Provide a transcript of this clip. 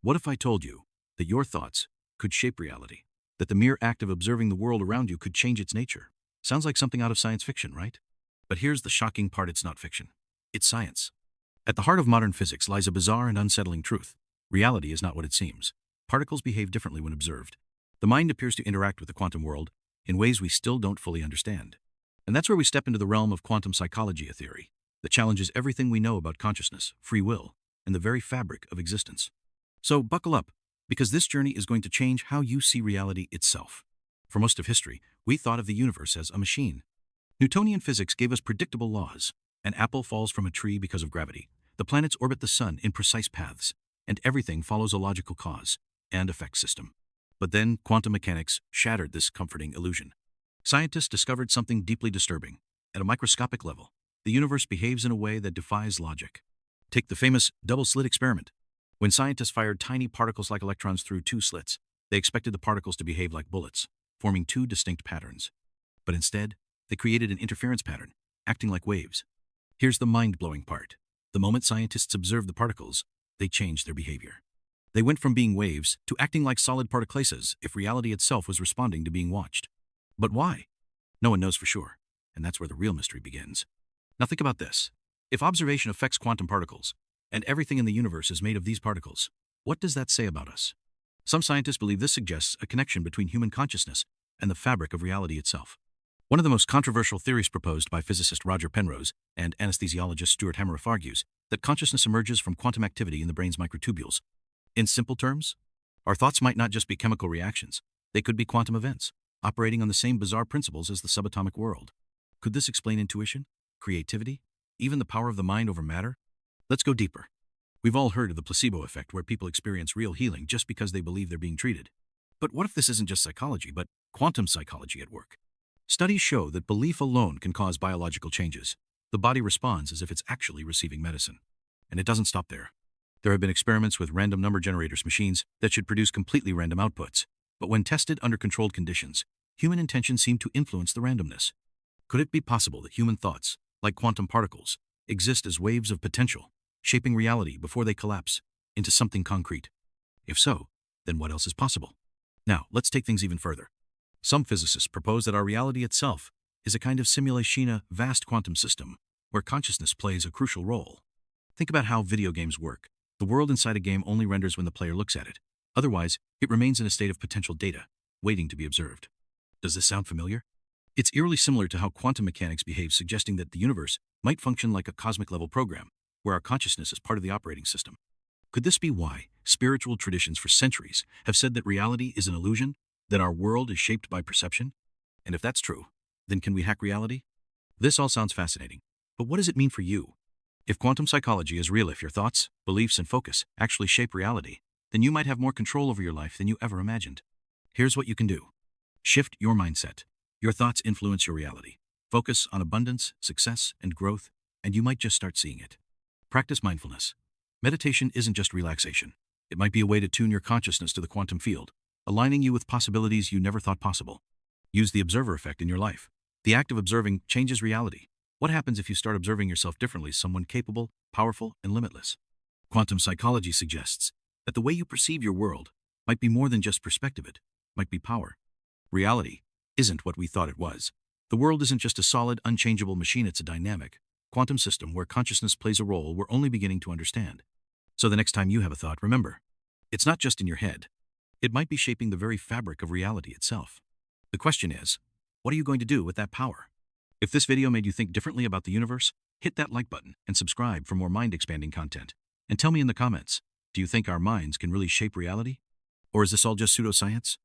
What if I told you that your thoughts could shape reality? That the mere act of observing the world around you could change its nature? Sounds like something out of science fiction, right? But here's the shocking part: it's not fiction. It's science. At the heart of modern physics lies a bizarre and unsettling truth. Reality is not what it seems. Particles behave differently when observed. The mind appears to interact with the quantum world in ways we still don't fully understand. And that's where we step into the realm of quantum psychology, a theory that challenges everything we know about consciousness, free will, and the very fabric of existence. So buckle up, because this journey is going to change how you see reality itself. For most of history, we thought of the universe as a machine. Newtonian physics gave us predictable laws. An apple falls from a tree because of gravity. The planets orbit the sun in precise paths, and everything follows a logical cause and effect system. But then quantum mechanics shattered this comforting illusion. Scientists discovered something deeply disturbing. At a microscopic level, the universe behaves in a way that defies logic. Take the famous double-slit experiment. When scientists fired tiny particles like electrons through two slits, they expected the particles to behave like bullets, forming two distinct patterns. But instead, they created an interference pattern, acting like waves. Here's the mind-blowing part. The moment scientists observed the particles, they changed their behavior. They went from being waves to acting like solid particles, if reality itself was responding to being watched. But why? No one knows for sure, and that's where the real mystery begins. Now think about this. If observation affects quantum particles, and everything in the universe is made of these particles, what does that say about us? Some scientists believe this suggests a connection between human consciousness and the fabric of reality itself. One of the most controversial theories proposed by physicist Roger Penrose and anesthesiologist Stuart Hameroff argues that consciousness emerges from quantum activity in the brain's microtubules. In simple terms, our thoughts might not just be chemical reactions, they could be quantum events, operating on the same bizarre principles as the subatomic world. Could this explain intuition, creativity, even the power of the mind over matter? Let's go deeper. We've all heard of the placebo effect, where people experience real healing just because they believe they're being treated. But what if this isn't just psychology, but quantum psychology at work? Studies show that belief alone can cause biological changes. The body responds as if it's actually receiving medicine. And it doesn't stop there. There have been experiments with random number generators machines that should produce completely random outputs. But when tested under controlled conditions, human intention seemed to influence the randomness. Could it be possible that human thoughts, like quantum particles, exist as waves of potential, shaping reality before they collapse into something concrete? If so, then what else is possible? Now, let's take things even further. Some physicists propose that our reality itself is a kind of simulation, a vast quantum system, where consciousness plays a crucial role. Think about how video games work. The world inside a game only renders when the player looks at it. Otherwise, it remains in a state of potential data, waiting to be observed. Does this sound familiar? It's eerily similar to how quantum mechanics behaves, suggesting that the universe might function like a cosmic-level program, where our consciousness is part of the operating system. Could this be why spiritual traditions for centuries have said that reality is an illusion, that our world is shaped by perception? And if that's true, then can we hack reality? This all sounds fascinating, but what does it mean for you? If quantum psychology is real, if your thoughts, beliefs, and focus actually shape reality, then you might have more control over your life than you ever imagined. Here's what you can do. Shift your mindset. Your thoughts influence your reality. Focus on abundance, success, and growth, and you might just start seeing it. Practice mindfulness. Meditation isn't just relaxation. It might be a way to tune your consciousness to the quantum field, aligning you with possibilities you never thought possible. Use the observer effect in your life. The act of observing changes reality. What happens if you start observing yourself differently, someone capable, powerful, and limitless? Quantum psychology suggests that the way you perceive your world might be more than just perspective, it might be power. Reality isn't what we thought it was. The world isn't just a solid, unchangeable machine, it's a dynamic, quantum system where consciousness plays a role we're only beginning to understand. So the next time you have a thought, remember, it's not just in your head. It might be shaping the very fabric of reality itself. The question is, what are you going to do with that power? If this video made you think differently about the universe, hit that like button and subscribe for more mind-expanding content. And tell me in the comments, do you think our minds can really shape reality? Or is this all just pseudoscience?